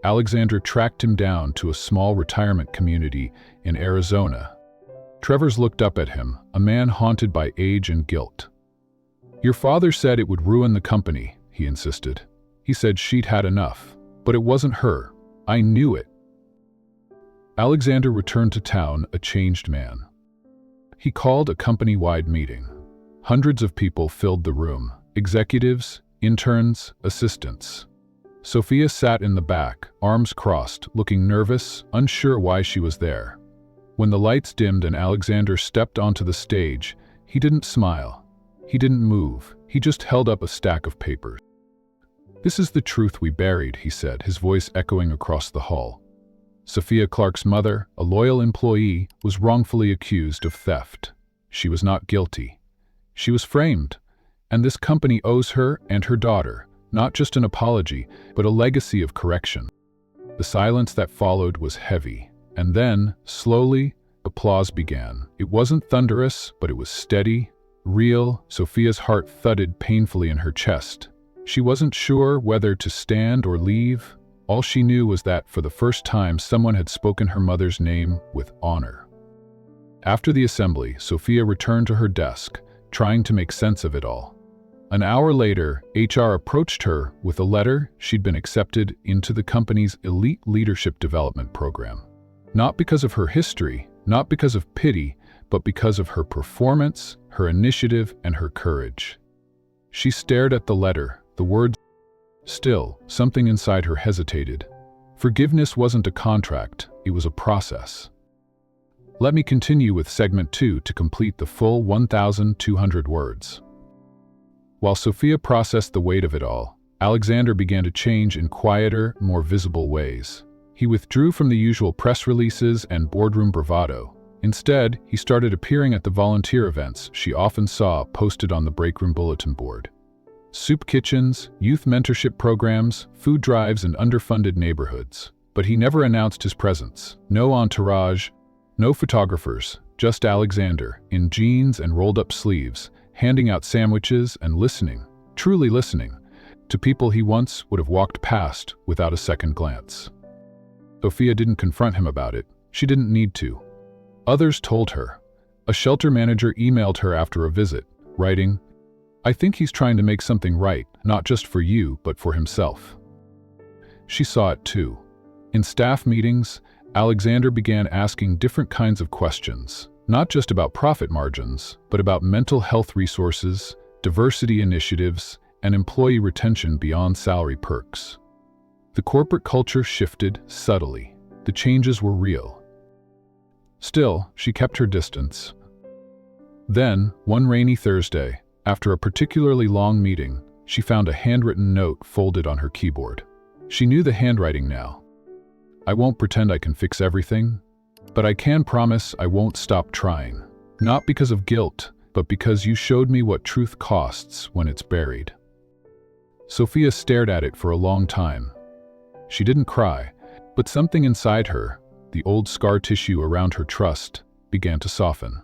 Alexander tracked him down to a small retirement community in Arizona. Trevors looked up at him, a man haunted by age and guilt. "Your father said it would ruin the company," he insisted. He said she'd had enough, but it wasn't her. I knew it. Alexander returned to town a changed man. He called a company-wide meeting. Hundreds of people filled the room, executives, interns, assistants. Sophia sat in the back, arms crossed, looking nervous, unsure why she was there. When the lights dimmed and Alexander stepped onto the stage, he didn't smile. He didn't move. He just held up a stack of papers. "This is the truth we buried," he said, his voice echoing across the hall. Sophia Clark's mother, a loyal employee, was wrongfully accused of theft. She was not guilty. She was framed, and this company owes her and her daughter not just an apology, but a legacy of correction. The silence that followed was heavy, and then, slowly, applause began. It wasn't thunderous, but it was steady, real. Sophia's heart thudded painfully in her chest. She wasn't sure whether to stand or leave. All she knew was that, for the first time, someone had spoken her mother's name with honor. After the assembly, Sophia returned to her desk, trying to make sense of it all. An hour later, HR approached her with a letter. She'd been accepted into the company's elite leadership development program. Not because of her history, not because of pity, but because of her performance, her initiative, and her courage. She stared at the letter, the words. Still, something inside her hesitated. Forgiveness wasn't a contract, it was a process. Let me continue with segment 2 to complete the full 1,200 words. While Sophia processed the weight of it all, Alexander began to change in quieter, more visible ways. He withdrew from the usual press releases and boardroom bravado. Instead, he started appearing at the volunteer events she often saw posted on the breakroom bulletin board. Soup kitchens, youth mentorship programs, food drives, and underfunded neighborhoods. But he never announced his presence. No entourage, no photographers, just Alexander, in jeans and rolled-up sleeves, handing out sandwiches and listening, truly listening, to people he once would have walked past without a second glance. Sophia didn't confront him about it. She didn't need to. Others told her. A shelter manager emailed her after a visit, writing, "I think he's trying to make something right, not just for you, but for himself." She saw it too. In staff meetings, Alexander began asking different kinds of questions, not just about profit margins, but about mental health resources, diversity initiatives, and employee retention beyond salary perks. The corporate culture shifted subtly. The changes were real. Still, she kept her distance. Then, one rainy Thursday, after a particularly long meeting, she found a handwritten note folded on her keyboard. She knew the handwriting now. "I won't pretend I can fix everything, but I can promise I won't stop trying. Not because of guilt, but because you showed me what truth costs when it's buried." Sophia stared at it for a long time. She didn't cry, but something inside her, the old scar tissue around her trust, began to soften.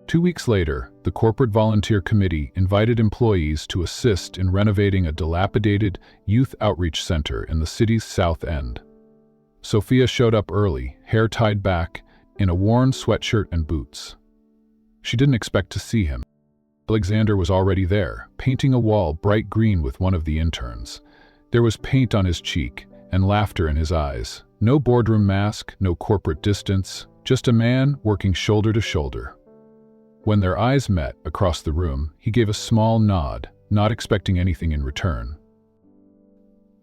2 weeks later, the corporate volunteer committee invited employees to assist in renovating a dilapidated youth outreach center in the city's south end. Sophia showed up early, hair tied back, in a worn sweatshirt and boots. She didn't expect to see him. Alexander was already there, painting a wall bright green with one of the interns. There was paint on his cheek and laughter in his eyes. No boardroom mask, no corporate distance, just a man working shoulder to shoulder. When their eyes met across the room, he gave a small nod, not expecting anything in return.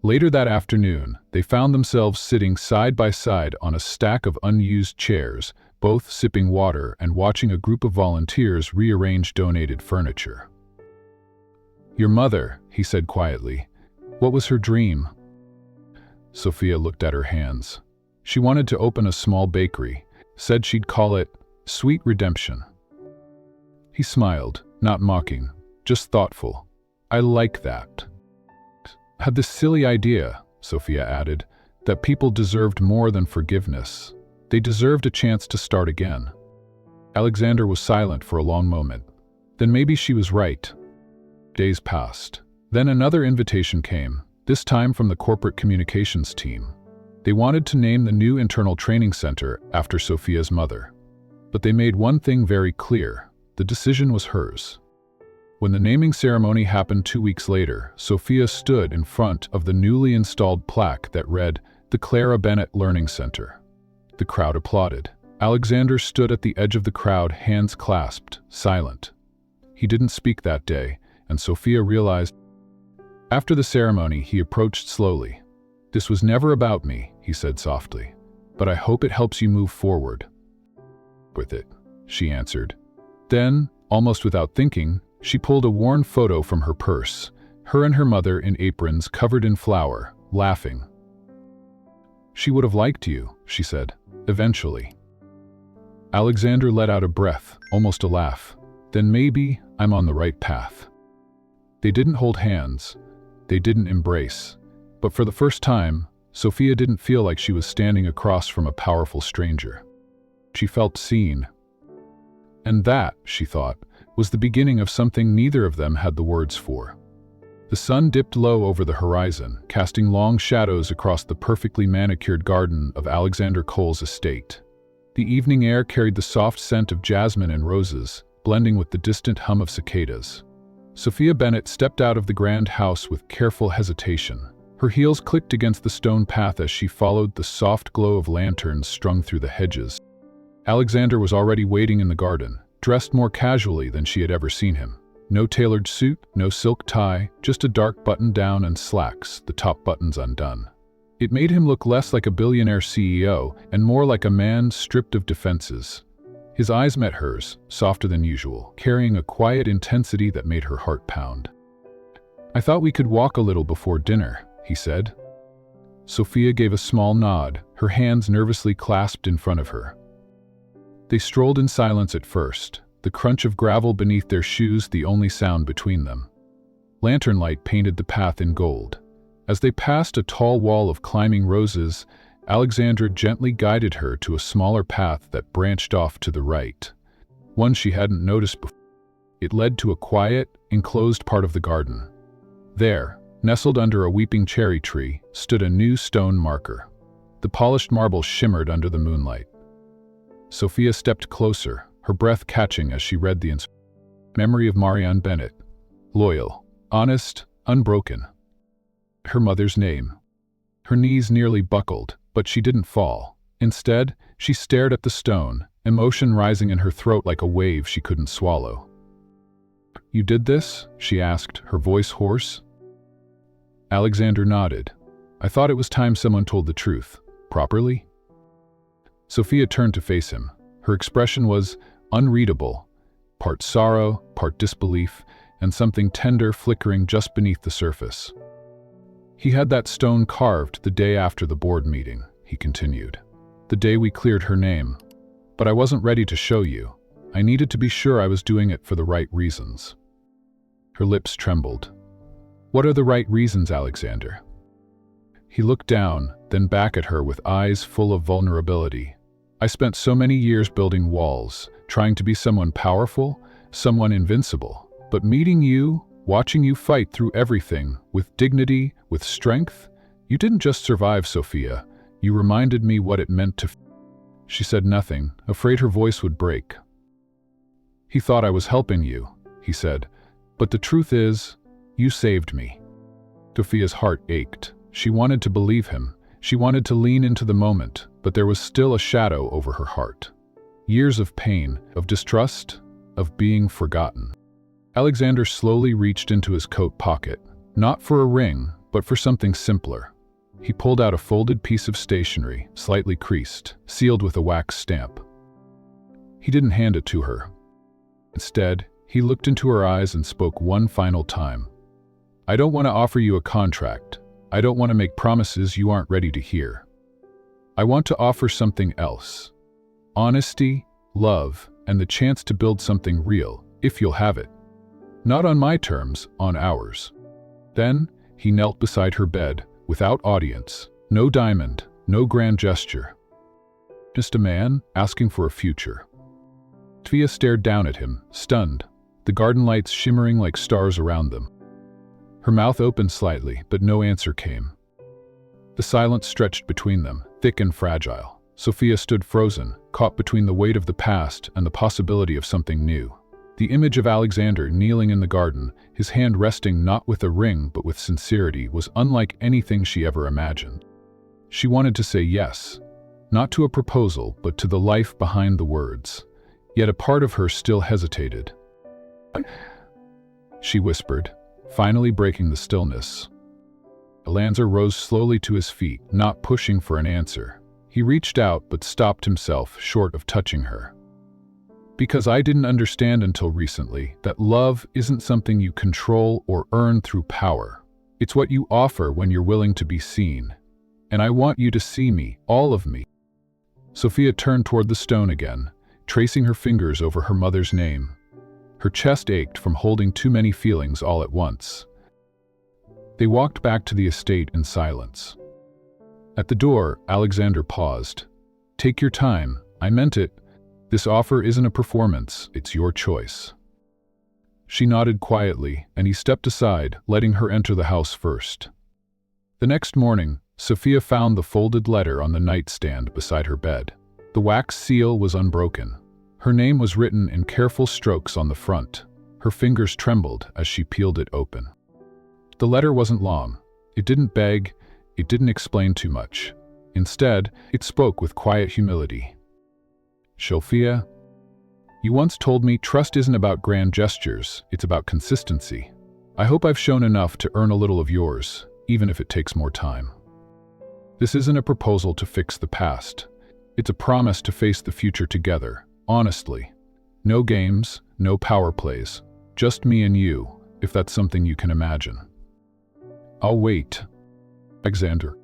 Later that afternoon, they found themselves sitting side by side on a stack of unused chairs, both sipping water and watching a group of volunteers rearrange donated furniture. "Your mother," he said quietly. "What was her dream?" Sophia looked at her hands. She wanted to open a small bakery, said she'd call it Sweet Redemption. He smiled, not mocking, just thoughtful. "I like that." "Had this silly idea," Sophia added, "that people deserved more than forgiveness. They deserved a chance to start again." Alexander was silent for a long moment. Then maybe she was right. Days passed. Then another invitation came, this time from the corporate communications team. They wanted to name the new internal training center after Sophia's mother. But they made one thing very clear: the decision was hers. When the naming ceremony happened 2 weeks later, Sophia stood in front of the newly installed plaque that read, "The Clara Bennett Learning Center." The crowd applauded. Alexander stood at the edge of the crowd, hands clasped, silent. He didn't speak that day, and Sophia realized. After the ceremony, he approached slowly. "This was never about me," he said softly, "but I hope it helps you move forward." "With it," she answered. Then, almost without thinking, she pulled a worn photo from her purse, her and her mother in aprons covered in flour, laughing. "She would have liked you," she said, "eventually." Alexander let out a breath, almost a laugh. "Then maybe I'm on the right path." They didn't hold hands. They didn't embrace. But for the first time, Sophia didn't feel like she was standing across from a powerful stranger. She felt seen. And that, she thought, was the beginning of something neither of them had the words for. The sun dipped low over the horizon, casting long shadows across the perfectly manicured garden of Alexander Cole's estate. The evening air carried the soft scent of jasmine and roses, blending with the distant hum of cicadas. Sophia Bennett stepped out of the grand house with careful hesitation. Her heels clicked against the stone path as she followed the soft glow of lanterns strung through the hedges. Alexander was already waiting in the garden, dressed more casually than she had ever seen him. No tailored suit, no silk tie, just a dark button-down and slacks, the top buttons undone. It made him look less like a billionaire CEO and more like a man stripped of defenses. His eyes met hers, softer than usual, carrying a quiet intensity that made her heart pound. "I thought we could walk a little before dinner," he said. Sophia gave a small nod, her hands nervously clasped in front of her. They strolled in silence at first, the crunch of gravel beneath their shoes the only sound between them. Lantern light painted the path in gold. As they passed a tall wall of climbing roses, Alexandra gently guided her to a smaller path that branched off to the right, one she hadn't noticed before. It led to a quiet, enclosed part of the garden. There, nestled under a weeping cherry tree, stood a new stone marker. The polished marble shimmered under the moonlight. Sophia stepped closer, her breath catching as she read the inscription. Memory of Marianne Bennett. Loyal, honest, unbroken. Her mother's name. Her knees nearly buckled, but she didn't fall. Instead, she stared at the stone, emotion rising in her throat like a wave she couldn't swallow. "You did this?" she asked, her voice hoarse. Alexander nodded. "I thought it was time someone told the truth. Properly?" Sophia turned to face him. Her expression was unreadable, part sorrow, part disbelief, and something tender flickering just beneath the surface. "He had that stone carved the day after the board meeting," he continued. "The day we cleared her name. But I wasn't ready to show you. I needed to be sure I was doing it for the right reasons." Her lips trembled. "What are the right reasons, Alexander?" He looked down, then back at her with eyes full of vulnerability. "I spent so many years building walls, trying to be someone powerful, someone invincible. But meeting you, watching you fight through everything, with dignity, with strength, you didn't just survive, Sophia. You reminded me what it meant to..." She said nothing, afraid her voice would break. "He thought I was helping you," he said. "But the truth is, you saved me." Sophia's heart ached. She wanted to believe him. She wanted to lean into the moment, but there was still a shadow over her heart. Years of pain, of distrust, of being forgotten. Alexander slowly reached into his coat pocket, not for a ring, but for something simpler. He pulled out a folded piece of stationery, slightly creased, sealed with a wax stamp. He didn't hand it to her. Instead, he looked into her eyes and spoke one final time. "I don't want to offer you a contract. I don't want to make promises you aren't ready to hear. I want to offer something else. Honesty, love, and the chance to build something real, if you'll have it. Not on my terms, on ours." Then, he knelt beside her bed, without audience, no diamond, no grand gesture. Just a man asking for a future. Sophia stared down at him, stunned, the garden lights shimmering like stars around them. Her mouth opened slightly, but no answer came. The silence stretched between them, thick and fragile. Sophia stood frozen, caught between the weight of the past and the possibility of something new. The image of Alexander kneeling in the garden, his hand resting not with a ring but with sincerity, was unlike anything she ever imagined. She wanted to say yes, not to a proposal, but to the life behind the words. Yet a part of her still hesitated. She whispered, finally breaking the stillness. Alexander rose slowly to his feet, not pushing for an answer. He reached out but stopped himself short of touching her. Because I didn't understand until recently that love isn't something you control or earn through power. It's what you offer when you're willing to be seen. And I want you to see me, all of me. Sophia turned toward the stone again, tracing her fingers over her mother's name. Her chest ached from holding too many feelings all at once. They walked back to the estate in silence. At the door, Alexander paused. Take your time, I meant it. This offer isn't a performance, it's your choice. She nodded quietly, and he stepped aside, letting her enter the house first. The next morning, Sophia found the folded letter on the nightstand beside her bed. The wax seal was unbroken. Her name was written in careful strokes on the front. Her fingers trembled as she peeled it open. The letter wasn't long. It didn't beg, it didn't explain too much. Instead, it spoke with quiet humility. Sophia, you once told me trust isn't about grand gestures, it's about consistency. I hope I've shown enough to earn a little of yours, even if it takes more time. This isn't a proposal to fix the past. It's a promise to face the future together, honestly. No games, no power plays, just me and you, if that's something you can imagine. I'll wait. Alexander.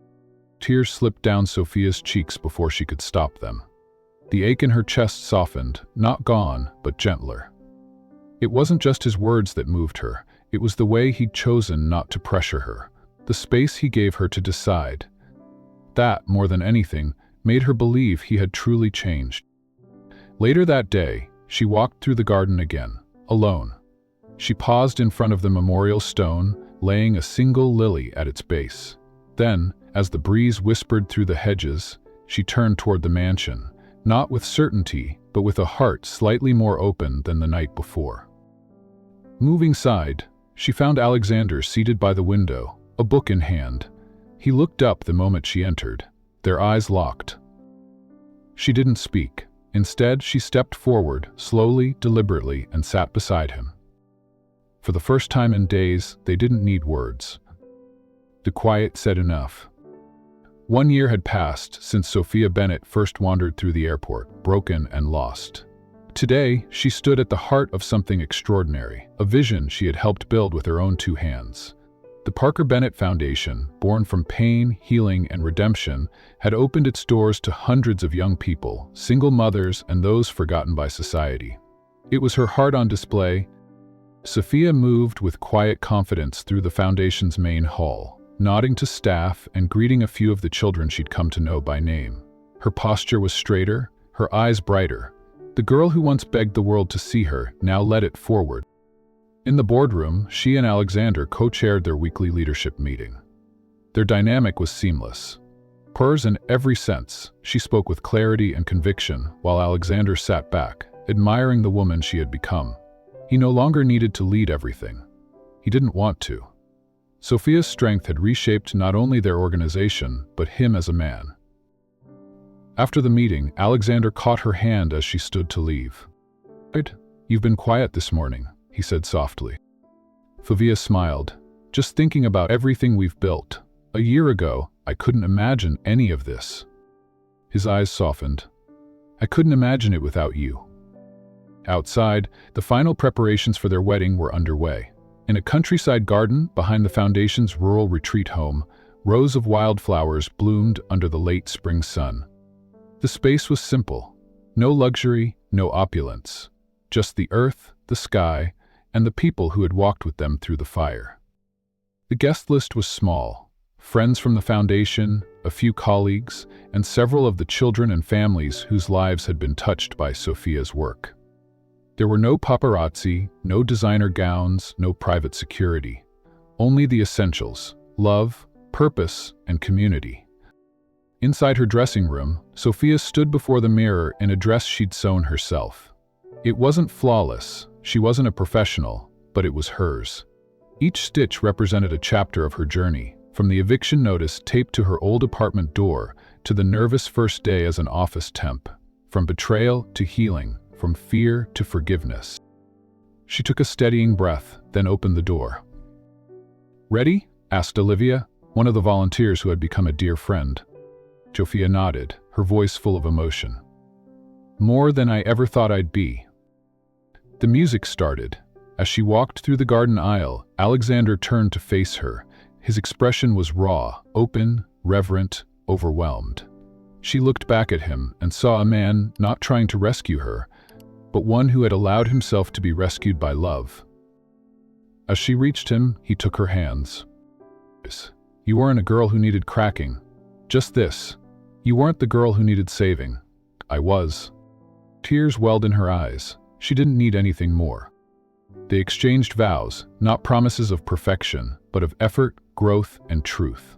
Tears slipped down Sophia's cheeks before she could stop them. The ache in her chest softened, not gone, but gentler. It wasn't just his words that moved her, it was the way he'd chosen not to pressure her, the space he gave her to decide. That, more than anything, made her believe he had truly changed. Later that day, she walked through the garden again, alone. She paused in front of the memorial stone, laying a single lily at its base. Then, as the breeze whispered through the hedges, she turned toward the mansion, not with certainty, but with a heart slightly more open than the night before. Moving aside, she found Alexander seated by the window, a book in hand. He looked up the moment she entered, their eyes locked. She didn't speak. Instead, she stepped forward, slowly, deliberately, and sat beside him. For the first time in days, they didn't need words. The quiet said enough. 1 year had passed since Sophia Bennett first wandered through the airport, broken and lost. Today, she stood at the heart of something extraordinary, a vision she had helped build with her own 2 hands. The Parker Bennett Foundation, born from pain, healing, and redemption, had opened its doors to hundreds of young people, single mothers, and those forgotten by society. It was her heart on display. Sophia moved with quiet confidence through the foundation's main hall, nodding to staff and greeting a few of the children she'd come to know by name. Her posture was straighter, her eyes brighter. The girl who once begged the world to see her now led it forward. In the boardroom, she and Alexander co-chaired their weekly leadership meeting. Their dynamic was seamless. Hers in every sense, she spoke with clarity and conviction, while Alexander sat back, admiring the woman she had become. He no longer needed to lead everything. He didn't want to. Sophia's strength had reshaped not only their organization, but him as a man. After the meeting, Alexander caught her hand as she stood to leave. "You've been quiet this morning," he said softly. Sophia smiled. "Just thinking about everything we've built. A year ago, I couldn't imagine any of this." His eyes softened. "I couldn't imagine it without you." Outside, the final preparations for their wedding were underway. In a countryside garden behind the foundation's rural retreat home, rows of wildflowers bloomed under the late spring sun. The space was simple. No luxury, no opulence. Just the earth, the sky, and the people who had walked with them through the fire. The guest list was small. Friends from the foundation, a few colleagues, and several of the children and families whose lives had been touched by Sophia's work. There were no paparazzi, no designer gowns, no private security. Only the essentials: love, purpose, and community. Inside her dressing room, Sophia stood before the mirror in a dress she'd sewn herself. It wasn't flawless, she wasn't a professional, but it was hers. Each stitch represented a chapter of her journey, from the eviction notice taped to her old apartment door to the nervous first day as an office temp, from betrayal to healing, from fear to forgiveness. She took a steadying breath, then opened the door. "Ready?" asked Olivia, one of the volunteers who had become a dear friend. Sophia nodded, her voice full of emotion. "More than I ever thought I'd be." The music started. As she walked through the garden aisle, Alexander turned to face her. His expression was raw, open, reverent, overwhelmed. She looked back at him and saw a man not trying to rescue her, but one who had allowed himself to be rescued by love. As she reached him, he took her hands. "You weren't a girl who needed cracking. Just this. You weren't the girl who needed saving. I was." Tears welled in her eyes. She didn't need anything more. They exchanged vows, not promises of perfection, but of effort, growth, and truth.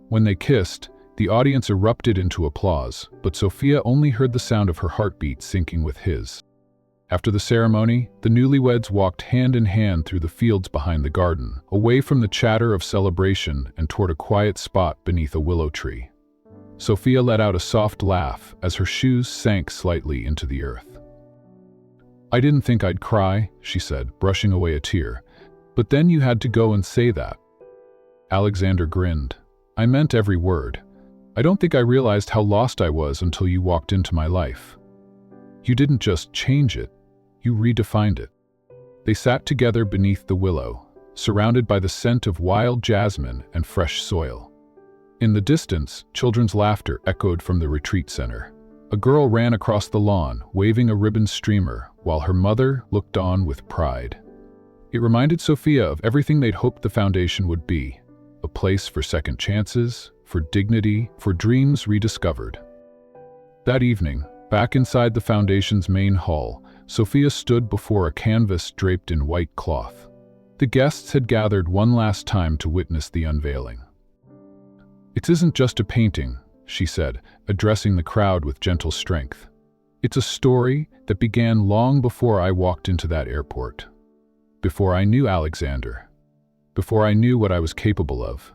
When they kissed, the audience erupted into applause, but Sophia only heard the sound of her heartbeat syncing with his. After the ceremony, the newlyweds walked hand in hand through the fields behind the garden, away from the chatter of celebration and toward a quiet spot beneath a willow tree. Sophia let out a soft laugh as her shoes sank slightly into the earth. "I didn't think I'd cry," she said, brushing away a tear. "But then you had to go and say that." Alexander grinned. "I meant every word. I don't think I realized how lost I was until you walked into my life. You didn't just change it, you redefined it." They sat together beneath the willow, surrounded by the scent of wild jasmine and fresh soil. In the distance, children's laughter echoed from the retreat center. A girl ran across the lawn, waving a ribbon streamer, while her mother looked on with pride. It reminded Sophia of everything they'd hoped the foundation would be: a place for second chances, for dignity, for dreams rediscovered. That evening, back inside the foundation's main hall, Sophia stood before a canvas draped in white cloth. The guests had gathered one last time to witness the unveiling. "It isn't just a painting," she said, addressing the crowd with gentle strength. "It's a story that began long before I walked into that airport. Before I knew Alexander. Before I knew what I was capable of.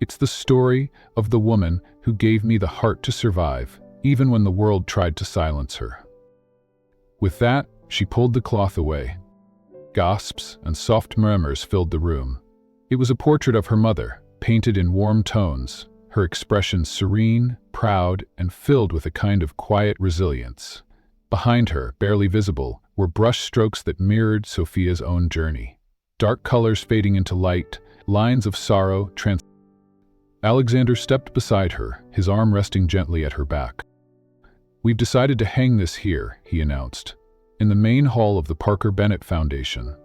It's the story of the woman who gave me the heart to survive, even when the world tried to silence her." With that, she pulled the cloth away. Gasps and soft murmurs filled the room. It was a portrait of her mother, painted in warm tones, her expression serene, proud, and filled with a kind of quiet resilience. Behind her, barely visible, were brush strokes that mirrored Sophia's own journey. Dark colors fading into light, lines of sorrow. Alexander stepped beside her, his arm resting gently at her back. "We've decided to hang this here," he announced, "in the main hall of the Parker Bennett Foundation,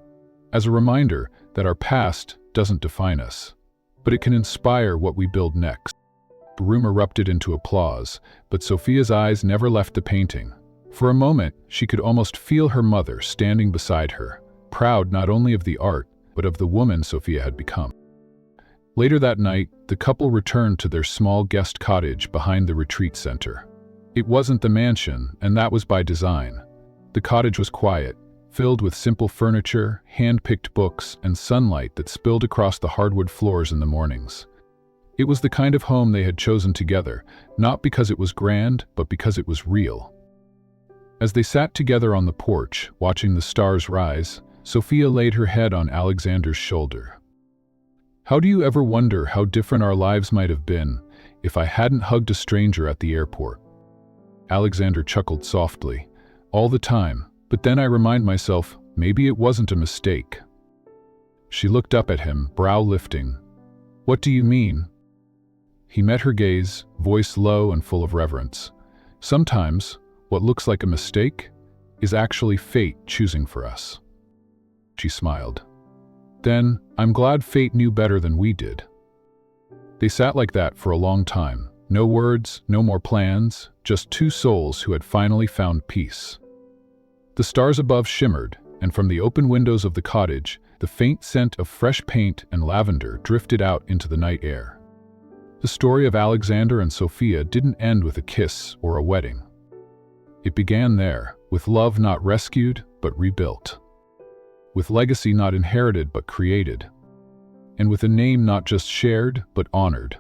as a reminder that our past doesn't define us, but it can inspire what we build next." The room erupted into applause, but Sophia's eyes never left the painting. For a moment, she could almost feel her mother standing beside her, proud not only of the art, but of the woman Sophia had become. Later that night, the couple returned to their small guest cottage behind the retreat center. It wasn't the mansion, and that was by design. The cottage was quiet, filled with simple furniture, hand-picked books, and sunlight that spilled across the hardwood floors in the mornings. It was the kind of home they had chosen together, not because it was grand, but because it was real. As they sat together on the porch, watching the stars rise, Sophia laid her head on Alexander's shoulder. "How do you ever wonder how different our lives might have been if I hadn't hugged a stranger at the airport?" Alexander chuckled softly. "All the time, but then I remind myself, maybe it wasn't a mistake." She looked up at him, brow lifting. "What do you mean?" He met her gaze, voice low and full of reverence. "Sometimes, what looks like a mistake is actually fate choosing for us." She smiled. "Then, I'm glad fate knew better than we did." They sat like that for a long time. No words, no more plans, just two souls who had finally found peace. The stars above shimmered, and from the open windows of the cottage, the faint scent of fresh paint and lavender drifted out into the night air. The story of Alexander and Sophia didn't end with a kiss or a wedding. It began there, with love not rescued but rebuilt, with legacy not inherited but created, and with a name not just shared but honored.